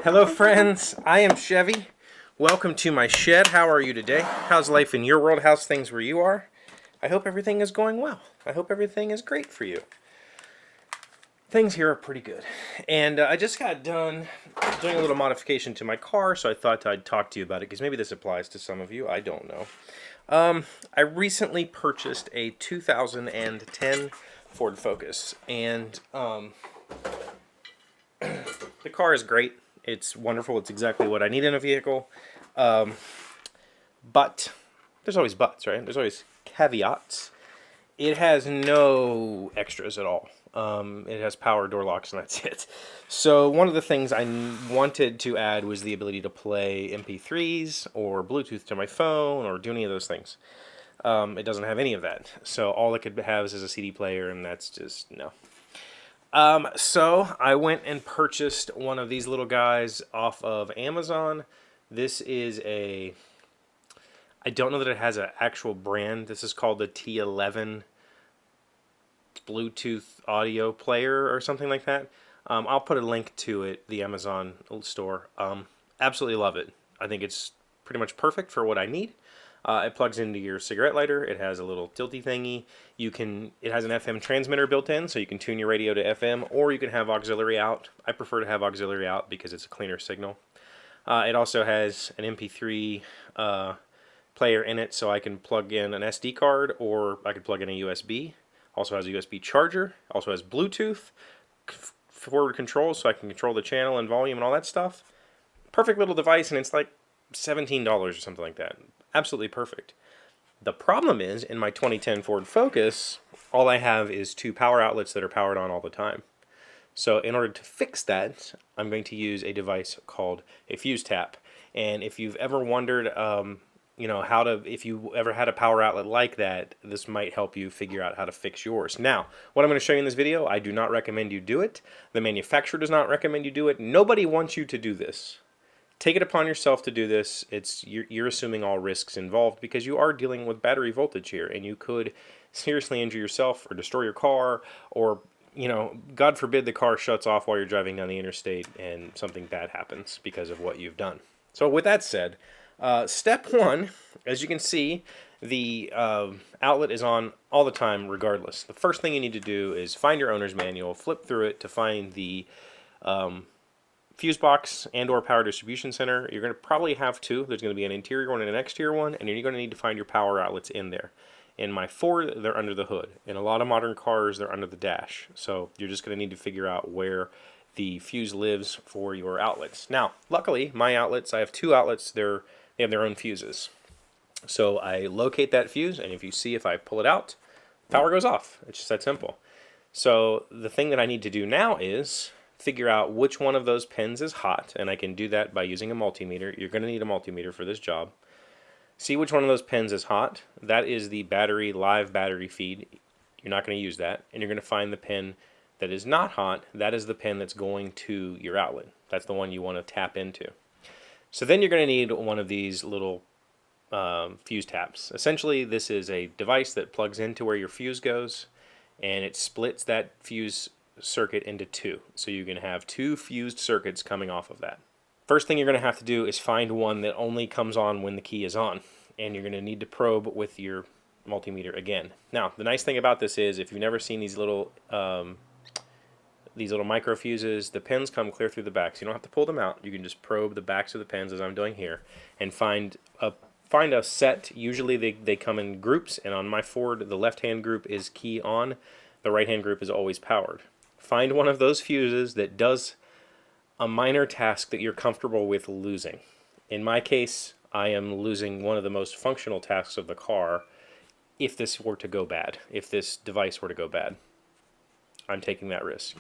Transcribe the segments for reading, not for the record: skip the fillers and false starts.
Hello friends, I am Chevee. Welcome to my shed. How are you today? How's life in your world? How's things where you are? I hope everything is going well. I hope everything is great for you. Things here are pretty good. And I just got done doing a little modification to my car, so I thought I'd talk to you about it because maybe this applies to some of you. I don't know. I recently purchased a 2010 Ford Focus, and the car is great. It's wonderful. It's exactly what I need in a vehicle. But there's always buts, right? There's always caveats. It has no extras at all. It has power door locks and that's it. So one of the things I wanted to add was the ability to play MP3s or Bluetooth to my phone or do any of those things. It doesn't have any of that. So all it could have is a CD player, and that's just no. So I went and purchased one of these little guys off of Amazon. This is I don't know that it has an actual brand. This is called the T11 Bluetooth audio player or something like that. I'll put a link to it, the Amazon store. Absolutely love it. I think it's pretty much perfect for what I need. It plugs into your cigarette lighter. It has a little tilty thingy. It has an FM transmitter built in, so you can tune your radio to FM, or you can have auxiliary out. I prefer to have auxiliary out because it's a cleaner signal. It also has an MP3 player in it, so I can plug in an SD card, or I could plug in a USB. Also has a USB charger. Also has Bluetooth, forward control, so I can control the channel and volume and all that stuff. Perfect little device, and it's like $17 or something like that. Absolutely perfect. The problem is, in my 2010 Ford Focus, all I have is two power outlets that are powered on all the time. So in order to fix that, I'm going to use a device called a fuse tap. And if you've ever wondered, if you ever had a power outlet like that, this might help you figure out how to fix yours. Now, what I'm going to show you in this video, I do not recommend you do it. The manufacturer does not recommend you do it. Nobody wants you to do this. Take it upon yourself to do this. You're assuming all risks involved because you are dealing with battery voltage here, and you could seriously injure yourself or destroy your car, or God forbid the car shuts off while you're driving down the interstate and something bad happens because of what you've done. So with that said, step one, as you can see, the outlet is on all the time regardless. The first thing you need to do is find your owner's manual, flip through it to find the fuse box and or power distribution center. You're going to probably have two. There's going to be an interior one and an exterior one, and you're going to need to find your power outlets in there. In my Ford, they're under the hood. In a lot of modern cars, they're under the dash. So you're just going to need to figure out where the fuse lives for your outlets. Now, luckily, my outlets, I have two outlets. They have their own fuses. So I locate that fuse, and if I pull it out, power goes off. It's just that simple. So the thing that I need to do now is figure out which one of those pins is hot, and I can do that by using a multimeter. You're going to need a multimeter for this job. See which one of those pins is hot. That is the live battery feed. You're not going to use that. And you're going to find the pin that is not hot. That is the pin that's going to your outlet. That's the one you want to tap into. So then you're going to need one of these little fuse taps. Essentially, this is a device that plugs into where your fuse goes, and it splits that fuse circuit into two. So you can have two fused circuits coming off of that. First thing you're going to have to do is find one that only comes on when the key is on, and you're going to need to probe with your multimeter again. Now, the nice thing about this is if you've never seen these little micro fuses, the pins come clear through the back, so you don't have to pull them out. You can just probe the backs of the pins as I'm doing here and find a set. Usually they come in groups, and on my Ford, the left-hand group is key on, the right-hand group is always powered. Find one of those fuses that does a minor task that you're comfortable with losing. In my case, I am losing one of the most functional tasks of the car if this were to go bad, if this device were to go bad. I'm taking that risk.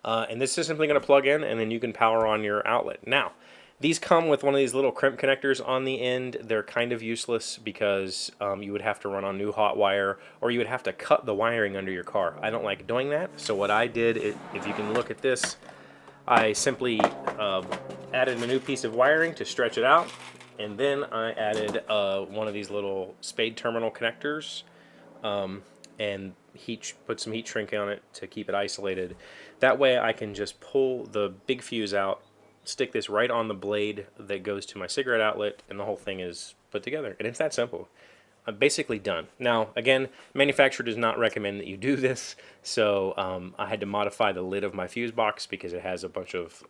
And this is simply going to plug in, and then you can power on your outlet. Now, these come with one of these little crimp connectors on the end. They're kind of useless because you would have to run on new hot wire, or you would have to cut the wiring under your car. I don't like doing that, so what I did, if you can look at this, I simply added a new piece of wiring to stretch it out, and then I added one of these little spade terminal connectors and put some heat shrink on it to keep it isolated. That way I can just pull the big fuse out stick this right on the blade that goes to my cigarette outlet, and the whole thing is put together. And it's that simple. I'm basically done. Now, again, manufacturer does not recommend that you do this, so I had to modify the lid of my fuse box because it has a bunch of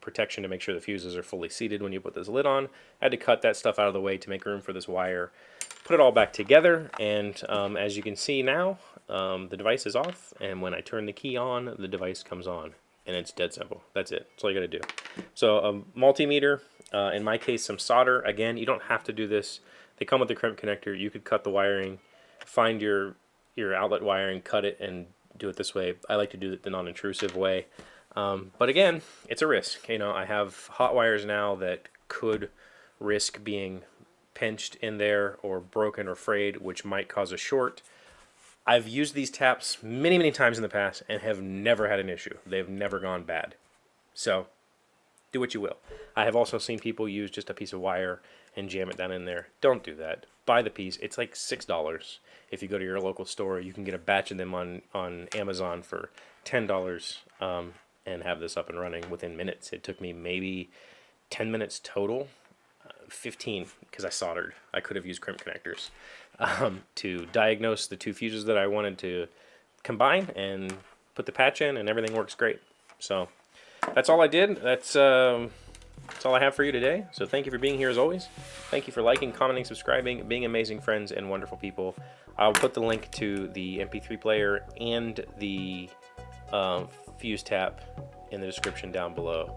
protection to make sure the fuses are fully seated when you put this lid on. I had to cut that stuff out of the way to make room for this wire, put it all back together, and as you can see now, the device is off, and when I turn the key on, the device comes on, and it's dead simple. That's it. That's all you got to do. So a multimeter, in my case, some solder. Again, you don't have to do this. They come with the crimp connector. You could cut the wiring, find your outlet wiring, cut it, and do it this way. I like to do it the non-intrusive way. But again, it's a risk. You know, I have hot wires now that could risk being pinched in there or broken or frayed, which might cause a short. I've used these taps many, many times in the past and have never had an issue. They've never gone bad. So, do what you will. I have also seen people use just a piece of wire and jam it down in there. Don't do that. Buy the piece. It's like $6. If you go to your local store, you can get a batch of them on Amazon for $10 and have this up and running within minutes. It took me maybe 10 minutes total, 15 because I soldered. I could have used crimp connectors to diagnose the two fuses that I wanted to combine and put the patch in, and everything works great. So that's all I did. That's all I have for you today. So thank you for being here as always. Thank you for liking, commenting, subscribing, being amazing friends and wonderful people. I'll put the link to the MP3 player and the fuse tap in the description down below.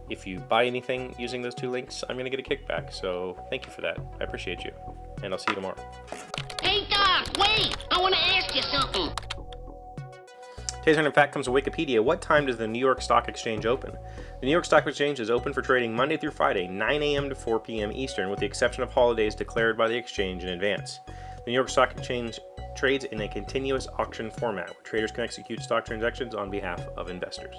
If you buy anything using those two links, I'm going to get a kickback. So thank you for that. I appreciate you. And I'll see you tomorrow. Hey, Doc, wait! I want to ask you something. Today's random fact comes from Wikipedia. What time does the New York Stock Exchange open? The New York Stock Exchange is open for trading Monday through Friday, 9 a.m. to 4 p.m. Eastern, with the exception of holidays declared by the exchange in advance. The New York Stock Exchange trades in a continuous auction format, where traders can execute stock transactions on behalf of investors.